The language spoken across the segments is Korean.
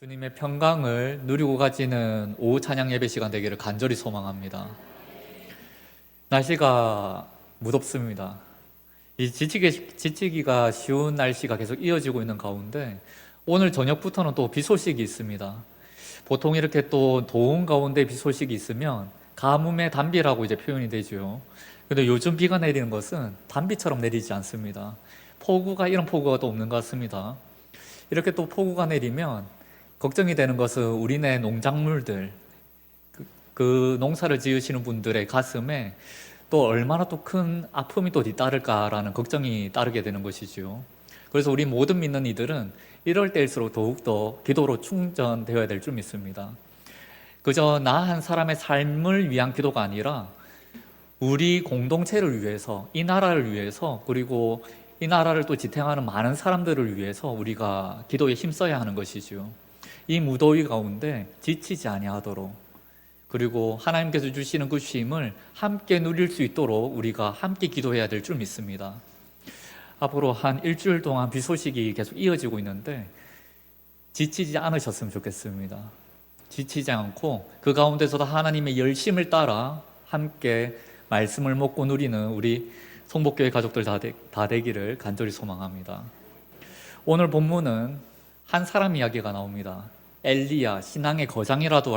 주님의 평강을 누리고 가지는 오후 찬양 예배 시간 되기를 간절히 소망합니다. 날씨가 무덥습니다. 이 지치기가 쉬운 날씨가 계속 이어지고 있는 가운데 오늘 저녁부터는 또 비 소식이 있습니다. 보통 이렇게 또 더운 가운데 비 소식이 있으면 가뭄의 단비라고 이제 표현이 되죠. 근데 요즘 비가 내리는 것은 단비처럼 내리지 않습니다. 이런 폭우가 또 없는 것 같습니다. 이렇게 또 폭우가 내리면 걱정이 되는 것은 우리네 농작물들, 그 농사를 지으시는 분들의 가슴에 또 얼마나 또 큰 아픔이 또 뒤따를까라는 걱정이 따르게 되는 것이죠. 그래서 우리 모든 믿는 이들은 이럴 때일수록 더욱더 기도로 충전되어야 될 줄 믿습니다. 그저 나 한 사람의 삶을 위한 기도가 아니라 우리 공동체를 위해서, 이 나라를 위해서, 그리고 이 나라를 또 지탱하는 많은 사람들을 위해서 우리가 기도에 힘써야 하는 것이죠. 이 무더위 가운데 지치지 아니하도록, 그리고 하나님께서 주시는 그 쉼을 함께 누릴 수 있도록 우리가 함께 기도해야 될 줄 믿습니다. 앞으로 한 일주일 동안 비 소식이 계속 이어지고 있는데 지치지 않으셨으면 좋겠습니다. 지치지 않고 그 가운데서도 하나님의 열심을 따라 함께 말씀을 먹고 누리는 우리 성복교회 가족들 다 되기를 간절히 소망합니다. 오늘 본문은 한 사람 이야기가 나옵니다. 엘리야, 신앙의 거장이라고도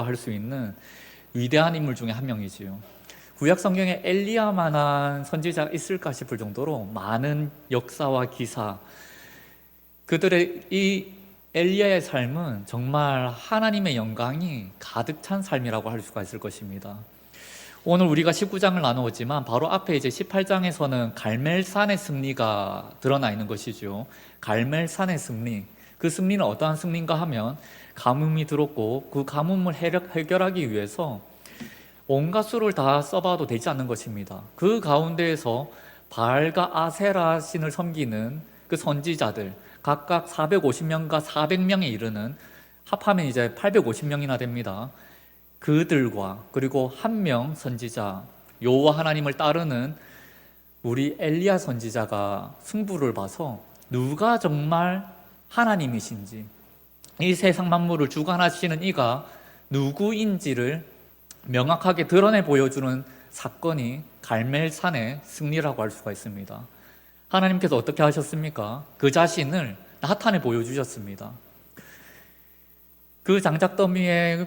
할 수 있는 위대한 인물 중에 한 명이지요. 구약 성경에 엘리야만한 선지자가 있을까 싶을 정도로 많은 역사와 기사, 그들의 이 엘리야의 삶은 정말 하나님의 영광이 가득 찬 삶이라고 할 수가 있을 것입니다. 오늘 우리가 19장을 나누었지만 바로 앞에 이제 18장에서는 갈멜산의 승리가 드러나 있는 것이죠. 갈멜산의 승리. 그 승리는 어떠한 승리인가 하면 가뭄이 들었고 그 가뭄을 해결하기 위해서 온갖 수를 다 써봐도 되지 않는 것입니다. 그 가운데에서 바알과 아세라 신을 섬기는 그 선지자들 각각 450명과 400명에 이르는, 합하면 이제 850명이나 됩니다. 그들과 그리고 한 명 선지자, 여호와 하나님을 따르는 우리 엘리야 선지자가 승부를 봐서 누가 정말 하나님이신지, 이 세상 만물을 주관하시는 이가 누구인지를 명확하게 드러내 보여주는 사건이 갈멜산의 승리라고 할 수가 있습니다. 하나님께서 어떻게 하셨습니까? 그 자신을 나타내 보여주셨습니다. 그 장작더미에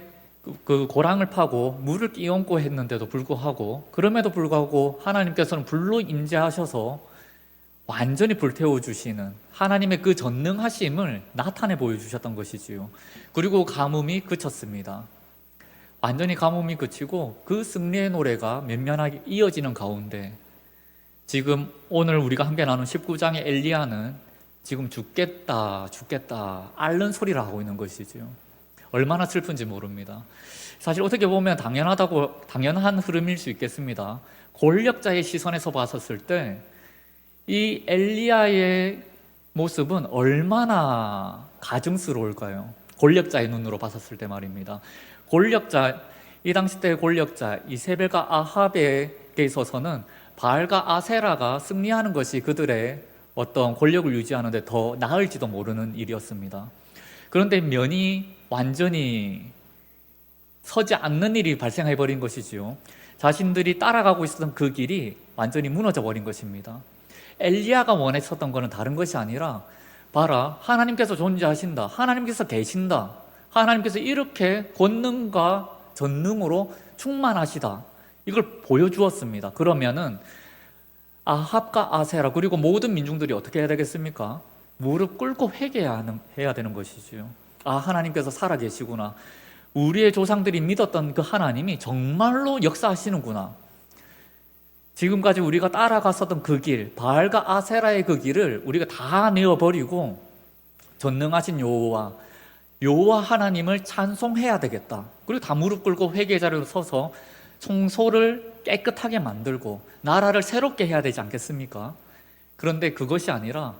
그 고랑을 파고 물을 끼얹고 했는데도 불구하고, 그럼에도 불구하고 하나님께서는 불로 임재하셔서 완전히 불태워 주시는 하나님의 그 전능하심을 나타내 보여주셨던 것이지요. 그리고 가뭄이 그쳤습니다. 완전히 가뭄이 그치고 그 승리의 노래가绵绵하게 이어지는 가운데 지금 오늘 우리가 함께 나눈 19장의 엘리야는 지금 죽겠다 앓는 소리를 하고 있는 것이지요. 얼마나 슬픈지 모릅니다. 사실 어떻게 보면 당연한 흐름일 수 있겠습니다. 권력자의 시선에서 봤었을 때 이 엘리야의 모습은 얼마나 가증스러울까요? 권력자의 눈으로 봤었을 때 말입니다. 이 당시 때의 권력자 이세벨과 아합에게 있어서는 바알과 아세라가 승리하는 것이 그들의 어떤 권력을 유지하는데 더 나을지도 모르는 일이었습니다. 그런데 면이 완전히 서지 않는 일이 발생해 버린 것이지요. 자신들이 따라가고 있었던 그 길이 완전히 무너져 버린 것입니다. 엘리야가 원했었던 것은 다른 것이 아니라, 봐라, 하나님께서 존재하신다, 하나님께서 계신다, 하나님께서 이렇게 권능과 전능으로 충만하시다, 이걸 보여주었습니다. 그러면은 아합과 아세라 그리고 모든 민중들이 어떻게 해야 되겠습니까? 무릎 꿇고 회개해야 되는 것이지요. 하나님께서 살아계시구나, 우리의 조상들이 믿었던 그 하나님이 정말로 역사하시는구나, 지금까지 우리가 따라갔었던 그 길, 바알과 아세라의 그 길을 우리가 다 내어버리고 전능하신 여호와 하나님을 찬송해야 되겠다. 그리고 다 무릎 꿇고 회개 자리로 서서 성소를 깨끗하게 만들고 나라를 새롭게 해야 되지 않겠습니까? 그런데 그것이 아니라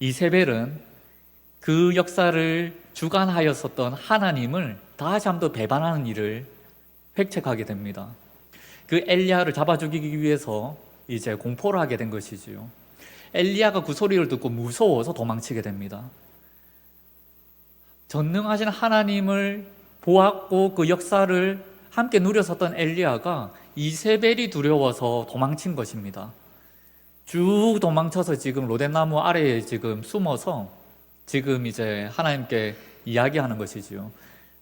이세벨은 그 역사를 주관하였었던 하나님을 다시 한번 배반하는 일을 획책하게 됩니다. 그 엘리야를 잡아 죽이기 위해서 이제 공포를 하게 된 것이지요. 엘리야가 그 소리를 듣고 무서워서 도망치게 됩니다. 전능하신 하나님을 보았고 그 역사를 함께 누렸었던 엘리야가 이세벨이 두려워서 도망친 것입니다. 쭉 도망쳐서 지금 로뎀나무 아래에 지금 숨어서 지금 이제 하나님께 이야기하는 것이지요.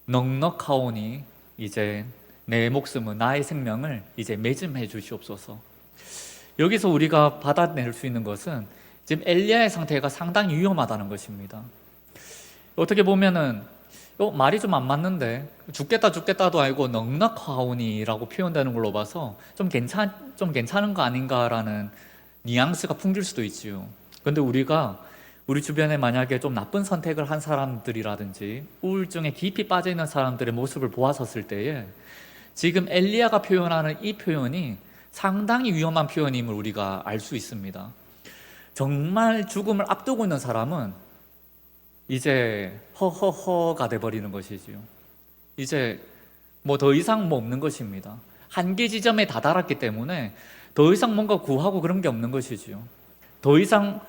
넉넉하오니 이제 내 목숨은 나의 생명을 이제 매짐해 주시옵소서. 여기서 우리가 받아낼 수 있는 것은 지금 엘리야의 상태가 상당히 위험하다는 것입니다. 어떻게 보면은 말이 좀 안 맞는데 죽겠다도 아니고 넉넉하오니라고 표현되는 걸로 봐서 좀 괜찮은 거 아닌가라는 뉘앙스가 풍길 수도 있지요. 그런데 우리가 우리 주변에 만약에 좀 나쁜 선택을 한 사람들이라든지 우울증에 깊이 빠져 있는 사람들의 모습을 보았었을 때에 지금 엘리야가 표현하는 이 표현이 상당히 위험한 표현임을 우리가 알 수 있습니다. 정말 죽음을 앞두고 있는 사람은 이제 허허허가 돼버리는 것이지요. 이제 뭐 더 이상 뭐 없는 것입니다. 한계 지점에 다다랐기 때문에 더 이상 뭔가 구하고 그런 게 없는 것이지요. 더 이상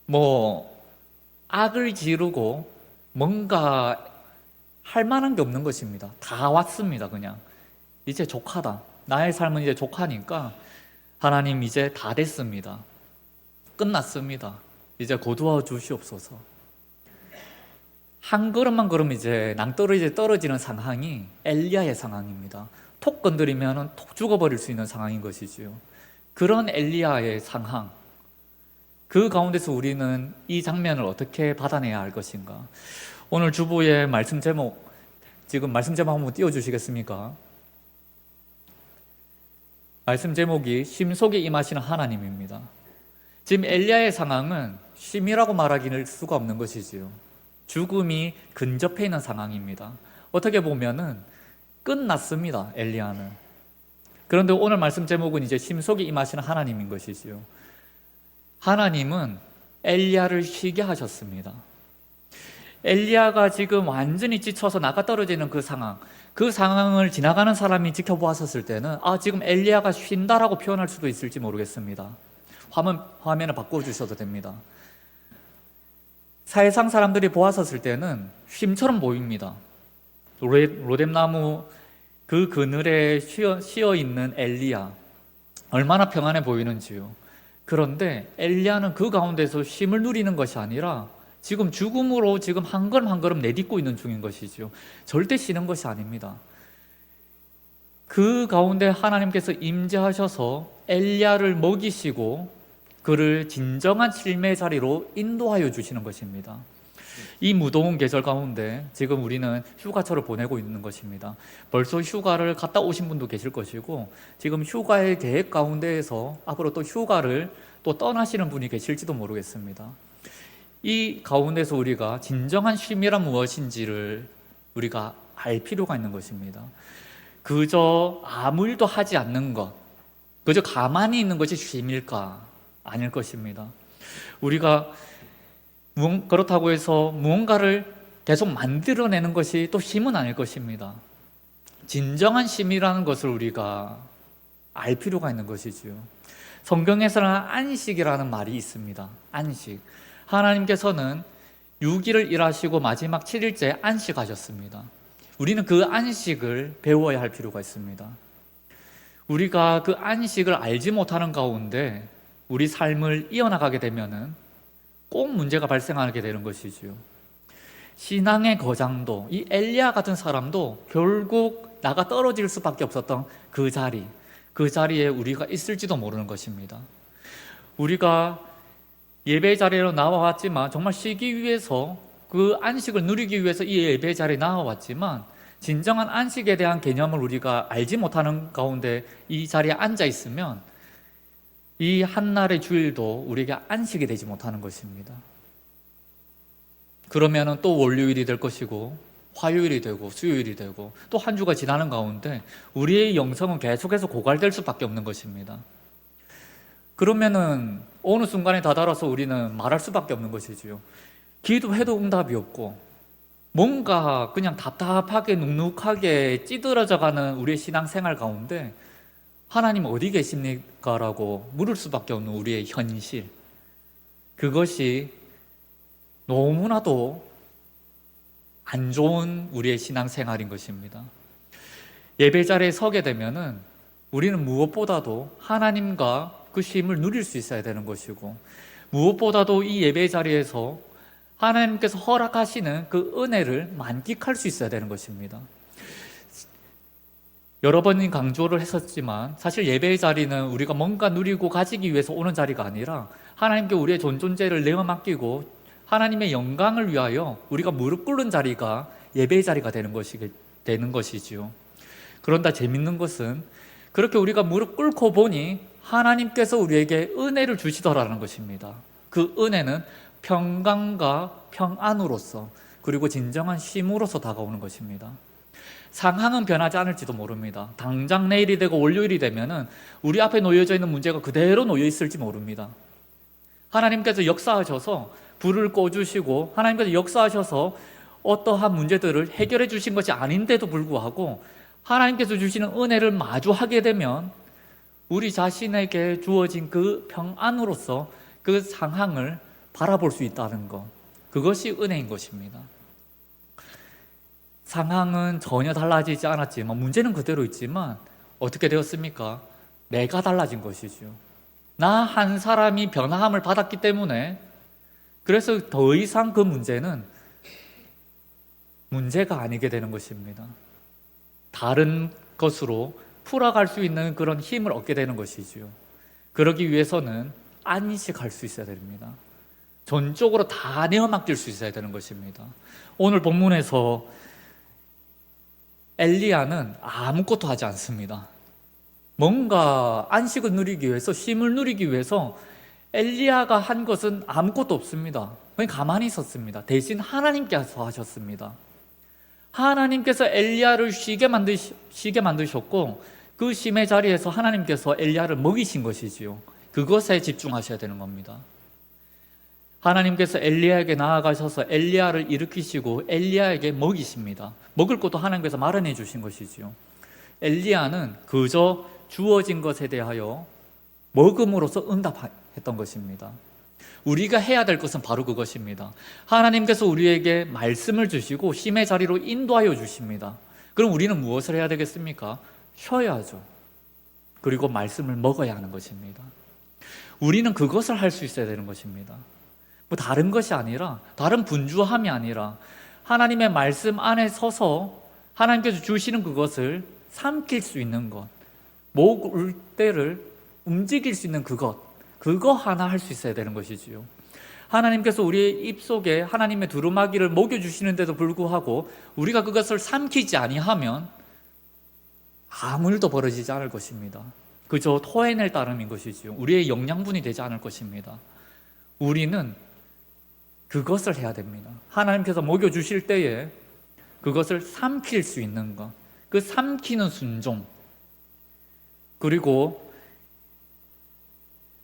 뭐 악을 지르고 뭔가 할 만한 게 없는 것입니다. 다 왔습니다. 그냥 이제 족하다. 나의 삶은 이제 족하니까 하나님 이제 다 됐습니다. 끝났습니다. 이제 고도와 주시옵소서. 한 걸음만 걸으면 이제 낭떠러지에 떨어지는 상황이 엘리야의 상황입니다. 톡 건드리면 톡 죽어버릴 수 있는 상황인 것이지요. 그런 엘리야의 상황, 그 가운데서 우리는 이 장면을 어떻게 받아내야 할 것인가? 오늘 주보의 말씀 제목, 지금 말씀 제목 한번 띄워주시겠습니까? 말씀 제목이 쉼 속에 임하시는 하나님입니다. 지금 엘리야의 상황은 쉼이라고 말하기는 수가 없는 것이지요. 죽음이 근접해 있는 상황입니다. 어떻게 보면은 끝났습니다. 엘리야는. 그런데 오늘 말씀 제목은 이제 쉼 속에 임하시는 하나님인 것이지요. 하나님은 엘리야를 쉬게 하셨습니다. 엘리야가 지금 완전히 지쳐서 나가 떨어지는 그 상황을 지나가는 사람이 지켜보았을 때는 지금 엘리야가 쉰다라고 표현할 수도 있을지 모르겠습니다. 화면을 바꿔주셔도 됩니다. 사회상 사람들이 보았었을 때는 쉼처럼 보입니다. 로뎀나무 그 그늘에 쉬어 있는 엘리야, 얼마나 평안해 보이는지요. 그런데 엘리야는 그 가운데서 쉼을 누리는 것이 아니라 지금 죽음으로 지금 한 걸음 한 걸음 내딛고 있는 중인 것이죠. 절대 쉬는 것이 아닙니다. 그 가운데 하나님께서 임재하셔서 엘리야를 먹이시고 그를 진정한 쉼의 자리로 인도하여 주시는 것입니다. 이 무더운 계절 가운데 지금 우리는 휴가철을 보내고 있는 것입니다. 벌써 휴가를 갔다 오신 분도 계실 것이고 지금 휴가의 계획 가운데에서 앞으로 또 휴가를 또 떠나시는 분이 계실지도 모르겠습니다. 이 가운데서 우리가 진정한 쉼이란 무엇인지를 우리가 알 필요가 있는 것입니다. 그저 아무 일도 하지 않는 것, 그저 가만히 있는 것이 쉼일까? 아닐 것입니다. 우리가 그렇다고 해서 무언가를 계속 만들어내는 것이 또 쉼은 아닐 것입니다. 진정한 쉼이라는 것을 우리가 알 필요가 있는 것이지요. 성경에서는 안식이라는 말이 있습니다. 안식. 하나님께서는 6일을 일하시고 마지막 7일째 안식하셨습니다. 우리는 그 안식을 배워야 할 필요가 있습니다. 우리가 그 안식을 알지 못하는 가운데 우리 삶을 이어나가게 되면은 꼭 문제가 발생하게 되는 것이지요. 신앙의 거장도, 이 엘리야 같은 사람도 결국 나가 떨어질 수밖에 없었던 그 자리에 우리가 있을지도 모르는 것입니다. 우리가 예배 자리로 나와왔지만 정말 쉬기 위해서 그 안식을 누리기 위해서 이 예배 자리에 나와왔지만 진정한 안식에 대한 개념을 우리가 알지 못하는 가운데 이 자리에 앉아 있으면 이 한날의 주일도 우리에게 안식이 되지 못하는 것입니다. 그러면 또 월요일이 될 것이고 화요일이 되고 수요일이 되고 또 한 주가 지나는 가운데 우리의 영성은 계속해서 고갈될 수밖에 없는 것입니다. 그러면은 어느 순간에 다다라서 우리는 말할 수밖에 없는 것이지요. 기도해도 응답이 없고 뭔가 그냥 답답하게 눅눅하게 찌들어져가는 우리의 신앙생활 가운데 하나님 어디 계십니까? 라고 물을 수밖에 없는 우리의 현실, 그것이 너무나도 안 좋은 우리의 신앙생활인 것입니다. 예배 자리에 서게 되면은 우리는 무엇보다도 하나님과 그 쉼을 누릴 수 있어야 되는 것이고, 무엇보다도 이 예배 자리에서 하나님께서 허락하시는 그 은혜를 만끽할 수 있어야 되는 것입니다. 여러 번 강조를 했었지만 사실 예배의 자리는 우리가 뭔가 누리고 가지기 위해서 오는 자리가 아니라 하나님께 우리의 존재를 내어 맡기고 하나님의 영광을 위하여 우리가 무릎 꿇는 자리가 예배의 자리가 되는 것이지요. 그런데 재밌는 것은 그렇게 우리가 무릎 꿇고 보니 하나님께서 우리에게 은혜를 주시더라는 것입니다. 그 은혜는 평강과 평안으로서, 그리고 진정한 쉼으로서 다가오는 것입니다. 상황은 변하지 않을지도 모릅니다. 당장 내일이 되고 월요일이 되면은 우리 앞에 놓여져 있는 문제가 그대로 놓여 있을지 모릅니다. 하나님께서 역사하셔서 불을 꺼주시고 하나님께서 역사하셔서 어떠한 문제들을 해결해 주신 것이 아닌데도 불구하고 하나님께서 주시는 은혜를 마주하게 되면 우리 자신에게 주어진 그 평안으로서 그 상황을 바라볼 수 있다는 것, 그것이 은혜인 것입니다. 상황은 전혀 달라지지 않았지만, 문제는 그대로 있지만 어떻게 되었습니까? 내가 달라진 것이죠. 나 한 사람이 변화함을 받았기 때문에, 그래서 더 이상 그 문제는 문제가 아니게 되는 것입니다. 다른 것으로 풀어갈 수 있는 그런 힘을 얻게 되는 것이지요. 그러기 위해서는 안식할 수 있어야 됩니다. 전적으로 다 내어 맡길 수 있어야 되는 것입니다. 오늘 본문에서 엘리야는 아무것도 하지 않습니다. 뭔가 안식을 누리기 위해서, 쉼을 누리기 위해서 엘리야가 한 것은 아무것도 없습니다. 그냥 가만히 있었습니다. 대신 하나님께서 하셨습니다. 하나님께서 엘리야를 쉬게 만드셨고, 그 쉼의 자리에서 하나님께서 엘리야를 먹이신 것이지요. 그것에 집중하셔야 되는 겁니다. 하나님께서 엘리야에게 나아가셔서 엘리야를 일으키시고 엘리야에게 먹이십니다. 먹을 것도 하나님께서 마련해 주신 것이지요. 엘리야는 그저 주어진 것에 대하여 먹음으로써 응답했던 것입니다. 우리가 해야 될 것은 바로 그것입니다. 하나님께서 우리에게 말씀을 주시고 쉼의 자리로 인도하여 주십니다. 그럼 우리는 무엇을 해야 되겠습니까? 쉬어야죠. 그리고 말씀을 먹어야 하는 것입니다. 우리는 그것을 할 수 있어야 되는 것입니다. 뭐 다른 것이 아니라, 다른 분주함이 아니라 하나님의 말씀 안에 서서 하나님께서 주시는 그것을 삼킬 수 있는 것, 목 울 때를 움직일 수 있는 그거 하나 할 수 있어야 되는 것이지요. 하나님께서 우리의 입속에 하나님의 두루마기를 먹여주시는데도 불구하고 우리가 그것을 삼키지 아니하면 아무 일도 벌어지지 않을 것입니다. 그저 토해낼 따름인 것이지요. 우리의 영양분이 되지 않을 것입니다. 우리는 그것을 해야 됩니다. 하나님께서 먹여주실 때에 그것을 삼킬 수 있는 것, 그 삼키는 순종. 그리고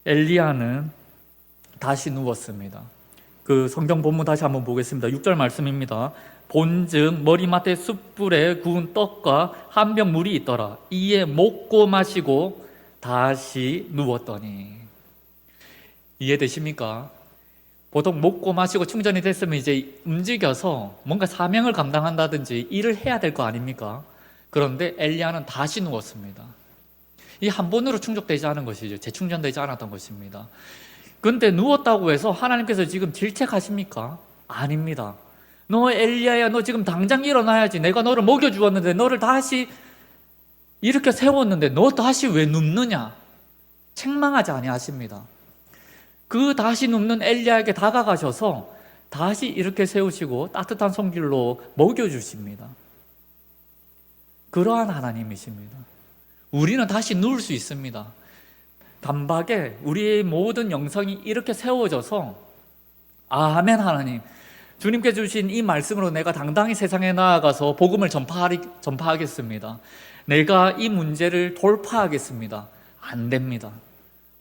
엘리야는 다시 누웠습니다. 그 성경 본문 다시 한번 보겠습니다. 6절 말씀입니다. 본즉 머리맡에 숯불에 구운 떡과 한 병 물이 있더라. 이에 먹고 마시고 다시 누웠더니. 이해되십니까? 보통 먹고 마시고 충전이 됐으면 이제 움직여서 뭔가 사명을 감당한다든지 일을 해야 될 거 아닙니까? 그런데 엘리야는 다시 누웠습니다. 이 한 번으로 충족되지 않은 것이죠. 재충전되지 않았던 것입니다. 그런데 누웠다고 해서 하나님께서 지금 질책하십니까? 아닙니다. 너 엘리야야, 너 지금 당장 일어나야지. 내가 너를 먹여주었는데, 너를 다시 이렇게 세웠는데 너 다시 왜 눕느냐? 책망하지 아니하십니다. 그 다시 눕는 엘리야에게 다가가셔서 다시 이렇게 세우시고 따뜻한 손길로 먹여주십니다. 그러한 하나님이십니다. 우리는 다시 누울 수 있습니다. 단박에 우리의 모든 영성이 이렇게 세워져서 아멘 하나님, 주님께 주신 이 말씀으로 내가 당당히 세상에 나아가서 복음을 전파하겠습니다. 내가 이 문제를 돌파하겠습니다. 안 됩니다.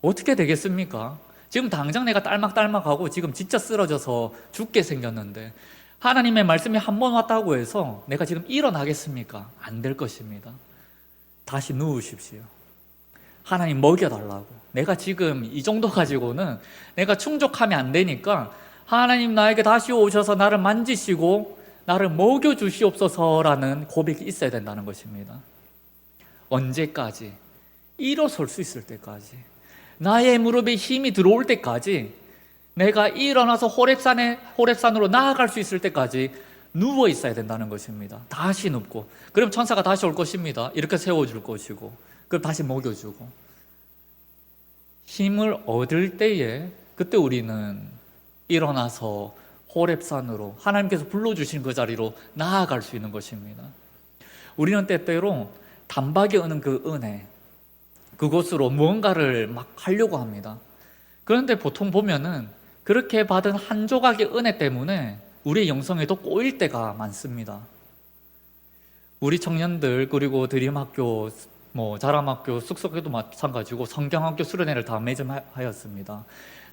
어떻게 되겠습니까? 지금 당장 내가 딸막딸막하고 지금 진짜 쓰러져서 죽게 생겼는데 하나님의 말씀이 한 번 왔다고 해서 내가 지금 일어나겠습니까? 안 될 것입니다. 다시 누우십시오. 하나님 먹여달라고. 내가 지금 이 정도 가지고는 내가 충족하면 안 되니까 하나님 나에게 다시 오셔서 나를 만지시고 나를 먹여주시옵소서라는 고백이 있어야 된다는 것입니다. 언제까지? 일어설 수 있을 때까지, 나의 무릎에 힘이 들어올 때까지, 내가 일어나서 호렙산으로 나아갈 수 있을 때까지 누워 있어야 된다는 것입니다. 다시 눕고, 그럼 천사가 다시 올 것입니다. 이렇게 세워줄 것이고, 그걸 다시 먹여주고, 힘을 얻을 때에 그때 우리는 일어나서 호렙산으로, 하나님께서 불러주신 그 자리로 나아갈 수 있는 것입니다. 우리는 때때로 단박에 오는 그 은혜, 그곳으로 무언가를 막 하려고 합니다. 그런데 보통 보면은 그렇게 받은 한 조각의 은혜 때문에 우리의 영성에도 꼬일 때가 많습니다. 우리 청년들, 그리고 드림학교, 자람학교, 숙석에도 마찬가지고 성경학교 수련회를 다 매점 하였습니다.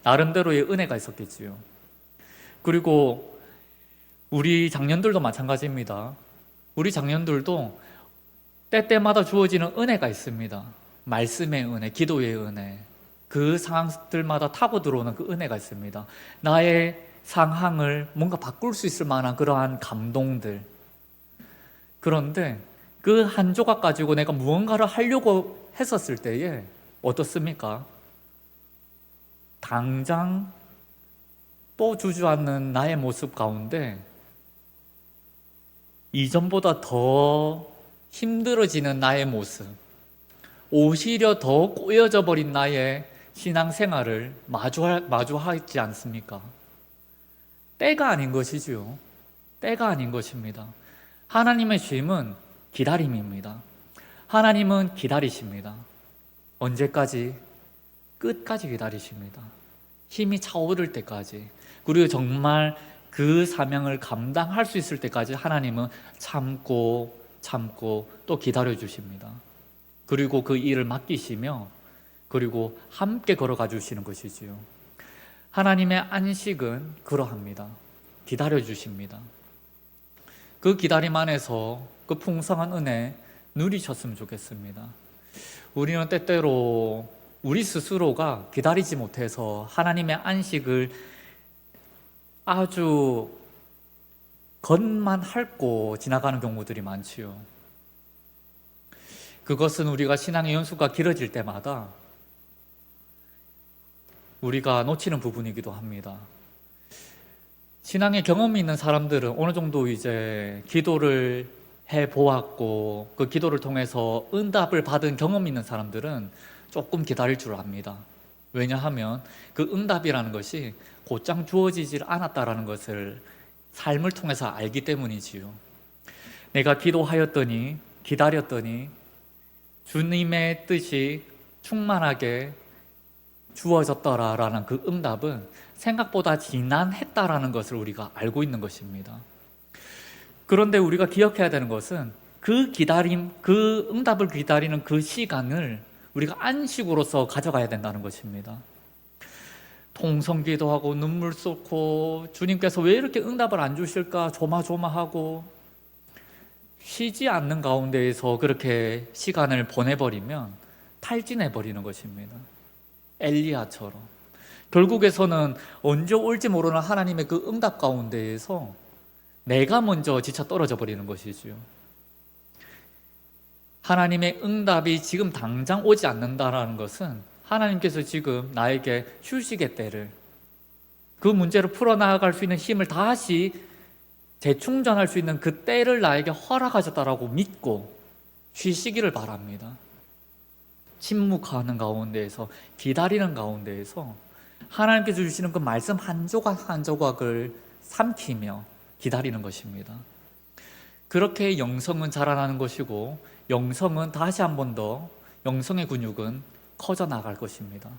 나름대로의 은혜가 있었겠지요. 그리고 우리 장년들도 마찬가지입니다. 우리 장년들도 때때마다 주어지는 은혜가 있습니다. 말씀의 은혜, 기도의 은혜, 그 상황들마다 타고 들어오는 그 은혜가 있습니다. 나의 상황을 뭔가 바꿀 수 있을 만한 그러한 감동들. 그런데 그 한 조각 가지고 내가 무언가를 하려고 했었을 때에 어떻습니까? 당장 또 주저앉는 나의 모습 가운데 이전보다 더 힘들어지는 나의 모습, 오히려 더 꼬여져 버린 나의 신앙생활을 마주하지 않습니까? 때가 아닌 것이지요. 때가 아닌 것입니다. 하나님의 쉼은 기다림입니다. 하나님은 기다리십니다. 언제까지? 끝까지 기다리십니다. 힘이 차오를 때까지, 그리고 정말 그 사명을 감당할 수 있을 때까지 하나님은 참고 또 기다려 주십니다. 그리고 그 일을 맡기시며, 그리고 함께 걸어가 주시는 것이지요. 하나님의 안식은 그러합니다. 기다려 주십니다. 그 기다림 안에서 그 풍성한 은혜 누리셨으면 좋겠습니다. 우리는 때때로 우리 스스로가 기다리지 못해서 하나님의 안식을 아주 겉만 핥고 지나가는 경우들이 많지요. 그것은 우리가 신앙의 연수가 길어질 때마다 우리가 놓치는 부분이기도 합니다. 신앙의 경험이 있는 사람들은 어느 정도 이제 기도를 해 보았고, 그 기도를 통해서 응답을 받은 경험이 있는 사람들은 조금 기다릴 줄 압니다. 왜냐하면 그 응답이라는 것이 곧장 주어지질 않았다라는 것을 삶을 통해서 알기 때문이지요. 내가 기도하였더니, 기다렸더니 주님의 뜻이 충만하게 주어졌더라라는 그 응답은 생각보다 지난했다라는 것을 우리가 알고 있는 것입니다. 그런데 우리가 기억해야 되는 것은 그 기다림, 그 응답을 기다리는 그 시간을 우리가 안식으로서 가져가야 된다는 것입니다. 통성기도하고 눈물 쏟고 주님께서 왜 이렇게 응답을 안 주실까 조마조마하고 쉬지 않는 가운데에서 그렇게 시간을 보내버리면 탈진해버리는 것입니다. 엘리야처럼 결국에서는 언제 올지 모르는 하나님의 그 응답 가운데에서 내가 먼저 지쳐 떨어져 버리는 것이지요. 하나님의 응답이 지금 당장 오지 않는다라는 것은 하나님께서 지금 나에게 휴식의 때를, 그 문제를 풀어나갈 수 있는 힘을 다시 재충전할 수 있는 그 때를 나에게 허락하셨다라고 믿고 쉬시기를 바랍니다. 침묵하는 가운데에서, 기다리는 가운데에서 하나님께서 주시는 그 말씀 한 조각 한 조각을 삼키며 기다리는 것입니다. 그렇게 영성은 자라나는 것이고, 영성은 다시 한 번 더, 영성의 근육은 커져 나갈 것입니다.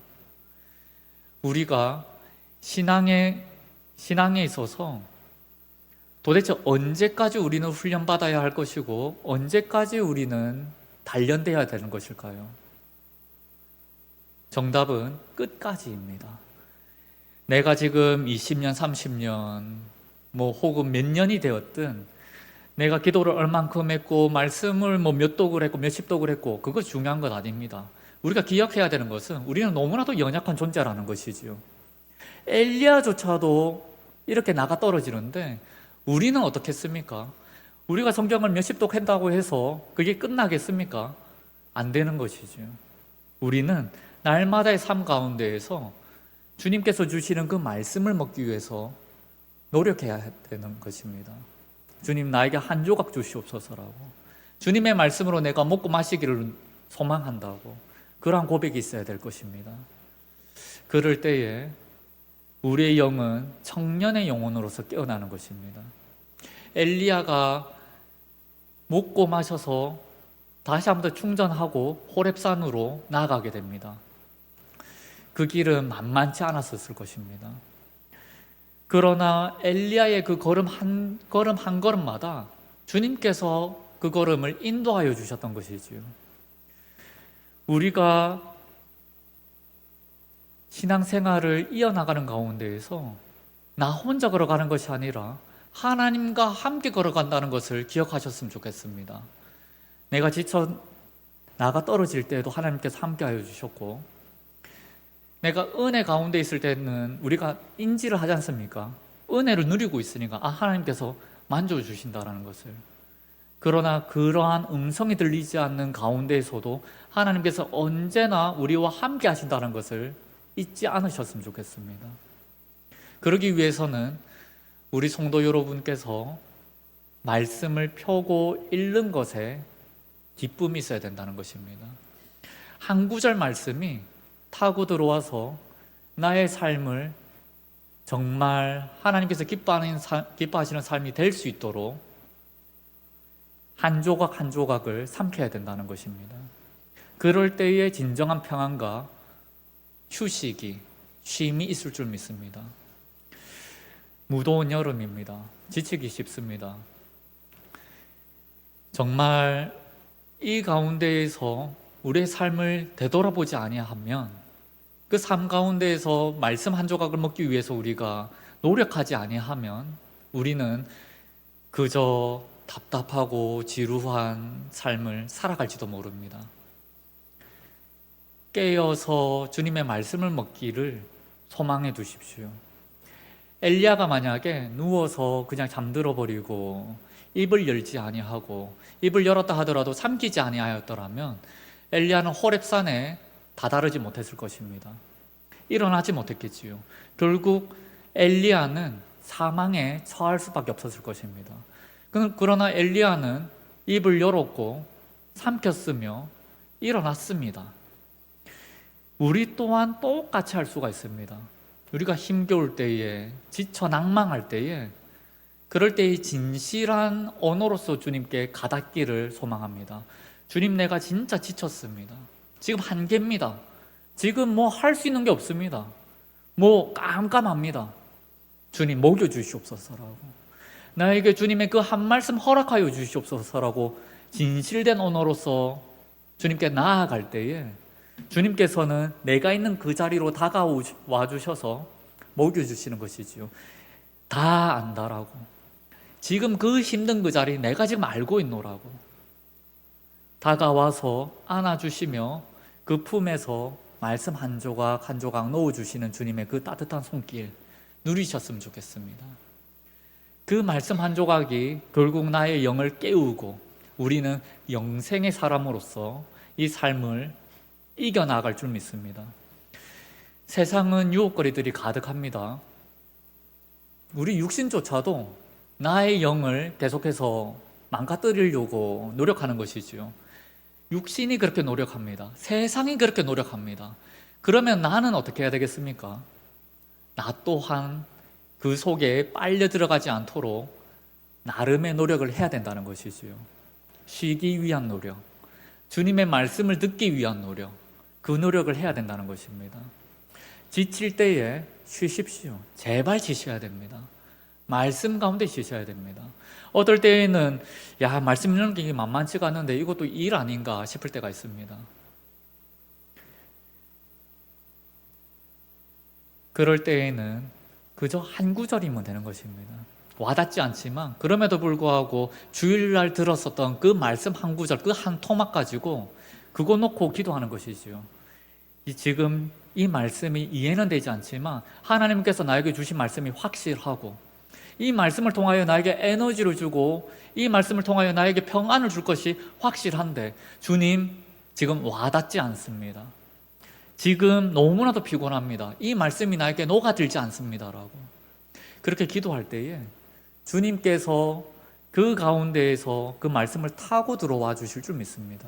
우리가 신앙에 있어서 도대체 언제까지 우리는 훈련받아야 할 것이고 언제까지 우리는 단련되어야 되는 것일까요? 정답은 끝까지입니다. 내가 지금 20년, 30년, 혹은 몇 년이 되었든 내가 기도를 얼만큼 했고 말씀을 몇 독을 했고 몇십 독을 했고 그거 중요한 것 아닙니다. 우리가 기억해야 되는 것은 우리는 너무나도 연약한 존재라는 것이지요. 엘리야조차도 이렇게 나가 떨어지는데 우리는 어떻겠습니까? 우리가 성경을 몇십 독 한다고 해서 그게 끝나겠습니까? 안 되는 것이죠. 우리는 날마다의 삶 가운데에서 주님께서 주시는 그 말씀을 먹기 위해서 노력해야 되는 것입니다. 주님, 나에게 한 조각 주시옵소서라고, 주님의 말씀으로 내가 먹고 마시기를 소망한다고, 그러한 고백이 있어야 될 것입니다. 그럴 때에 우리의 영은 청년의 영혼으로서 깨어나는 것입니다. 엘리야가 먹고 마셔서 다시 한번 더 충전하고 호렙산으로 나아가게 됩니다. 그 길은 만만치 않았었을 것입니다. 그러나 엘리야의 그 걸음 한 걸음마다 주님께서 그 걸음을 인도하여 주셨던 것이지요. 우리가 신앙생활을 이어나가는 가운데에서 나 혼자 걸어가는 것이 아니라 하나님과 함께 걸어간다는 것을 기억하셨으면 좋겠습니다. 내가 지쳐 나가 떨어질 때에도 하나님께서 함께하여 주셨고, 내가 은혜 가운데 있을 때는 우리가 인지를 하지 않습니까? 은혜를 누리고 있으니까 하나님께서 만져주신다는 것을. 그러나 그러한 음성이 들리지 않는 가운데에서도 하나님께서 언제나 우리와 함께 하신다는 것을 잊지 않으셨으면 좋겠습니다. 그러기 위해서는 우리 성도 여러분께서 말씀을 펴고 읽는 것에 기쁨이 있어야 된다는 것입니다. 한 구절 말씀이 타고 들어와서 나의 삶을 정말 하나님께서 기뻐하시는 삶이 될 수 있도록 한 조각 한 조각을 삼켜야 된다는 것입니다. 그럴 때에 진정한 평안과 휴식이, 쉼이 있을 줄 믿습니다. 무더운 여름입니다. 지치기 쉽습니다. 정말 이 가운데에서 우리의 삶을 되돌아보지 아니하면, 그 삶 가운데에서 말씀 한 조각을 먹기 위해서 우리가 노력하지 아니하면 우리는 그저 답답하고 지루한 삶을 살아갈지도 모릅니다. 깨어서 주님의 말씀을 먹기를 소망해 두십시오. 엘리야가 만약에 누워서 그냥 잠들어 버리고 입을 열지 아니하고 입을 열었다 하더라도 삼키지 아니하였더라면 엘리야는 호렙산에 다다르지 못했을 것입니다. 일어나지 못했겠지요. 결국 엘리야는 사망에 처할 수밖에 없었을 것입니다. 그러나 엘리야는 입을 열었고 삼켰으며 일어났습니다. 우리 또한 똑같이 할 수가 있습니다. 우리가 힘겨울 때에, 지쳐 낭망할 때에, 그럴 때의 진실한 언어로서 주님께 가닿기를 소망합니다. 주님, 내가 진짜 지쳤습니다. 지금 한계입니다. 지금 뭐 할 수 있는 게 없습니다. 뭐 깜깜합니다. 주님, 먹여주시옵소서라고, 나에게 주님의 그 한 말씀 허락하여 주시옵소서라고 진실된 언어로서 주님께 나아갈 때에 주님께서는 내가 있는 그 자리로 다가와 주셔서 먹여주시는 것이지요. 다 안다라고, 지금 그 힘든 그 자리 내가 지금 알고 있노라고 다가와서 안아주시며 그 품에서 말씀 한 조각 한 조각 넣어주시는 주님의 그 따뜻한 손길 누리셨으면 좋겠습니다. 그 말씀 한 조각이 결국 나의 영을 깨우고 우리는 영생의 사람으로서 이 삶을 이겨나갈 줄 믿습니다. 세상은 유혹거리들이 가득합니다. 우리 육신조차도 나의 영을 계속해서 망가뜨리려고 노력하는 것이지요. 육신이 그렇게 노력합니다. 세상이 그렇게 노력합니다. 그러면 나는 어떻게 해야 되겠습니까? 나 또한 그 속에 빨려 들어가지 않도록 나름의 노력을 해야 된다는 것이지요. 쉬기 위한 노력, 주님의 말씀을 듣기 위한 노력, 그 노력을 해야 된다는 것입니다. 지칠 때에 쉬십시오. 제발 쉬셔야 됩니다. 말씀 가운데 쉬셔야 됩니다. 어떨 때에는 말씀 읽는 게 만만치가 않은데 이것도 일 아닌가 싶을 때가 있습니다. 그럴 때에는 그저 한 구절이면 되는 것입니다. 와닿지 않지만 그럼에도 불구하고 주일날 들었었던 그 말씀 한 구절, 그 한 토막 가지고 그거 놓고 기도하는 것이지요. 지금 이 말씀이 이해는 되지 않지만 하나님께서 나에게 주신 말씀이 확실하고 이 말씀을 통하여 나에게 에너지를 주고 이 말씀을 통하여 나에게 평안을 줄 것이 확실한데 주님 지금 와닿지 않습니다. 지금 너무나도 피곤합니다. 이 말씀이 나에게 녹아들지 않습니다라고 그렇게 기도할 때에 주님께서 그 가운데에서 그 말씀을 타고 들어와 주실 줄 믿습니다.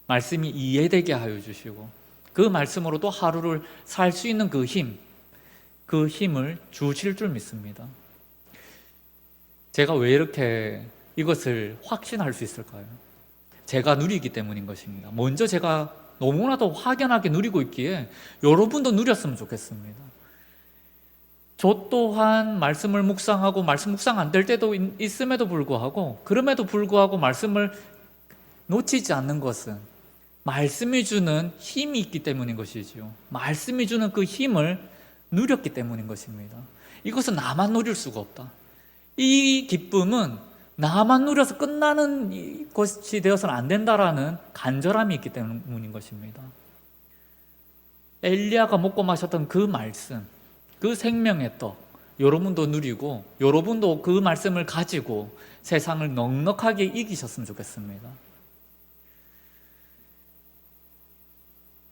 말씀이 이해되게 하여 주시고 그 말씀으로 또 하루를 살 수 있는 그 힘을 주실 줄 믿습니다. 제가 왜 이렇게 이것을 확신할 수 있을까요? 제가 누리기 때문인 것입니다. 먼저 제가 너무나도 확연하게 누리고 있기에 여러분도 누렸으면 좋겠습니다. 저 또한 말씀을 묵상하고 말씀 묵상 안 될 때도 있음에도 불구하고 그럼에도 불구하고 말씀을 놓치지 않는 것은 말씀이 주는 힘이 있기 때문인 것이지요. 말씀이 주는 그 힘을 누렸기 때문인 것입니다. 이것은 나만 누릴 수가 없다. 이 기쁨은 나만 누려서 끝나는 것이 되어서는 안 된다라는 간절함이 있기 때문인 것입니다. 엘리야가 먹고 마셨던 그 말씀, 그 생명의 떡, 여러분도 누리고 여러분도 그 말씀을 가지고 세상을 넉넉하게 이기셨으면 좋겠습니다.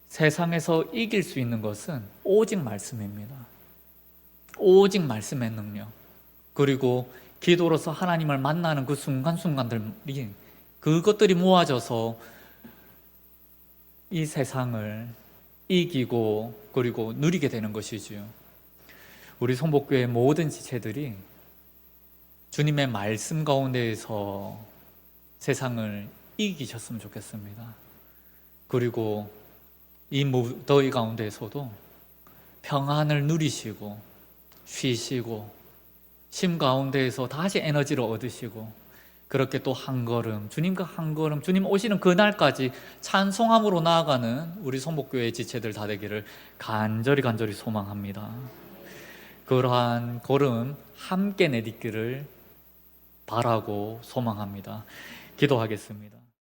세상에서 이길 수 있는 것은 오직 말씀입니다. 오직 말씀의 능력, 그리고 기도로서 하나님을 만나는 그 순간순간들이 그것들이 모아져서 이 세상을 이기고 그리고 누리게 되는 것이지요. 우리 성복교회 모든 지체들이 주님의 말씀 가운데에서 세상을 이기셨으면 좋겠습니다. 그리고 이 무더위 가운데에서도 평안을 누리시고 쉬시고 심 가운데에서 다시 에너지를 얻으시고 그렇게 또 한 걸음 주님과 한 걸음 주님 오시는 그날까지 찬송함으로 나아가는 우리 성복교회 지체들 다 되기를 간절히 소망합니다. 그러한 걸음 함께 내딛기를 바라고 소망합니다. 기도하겠습니다.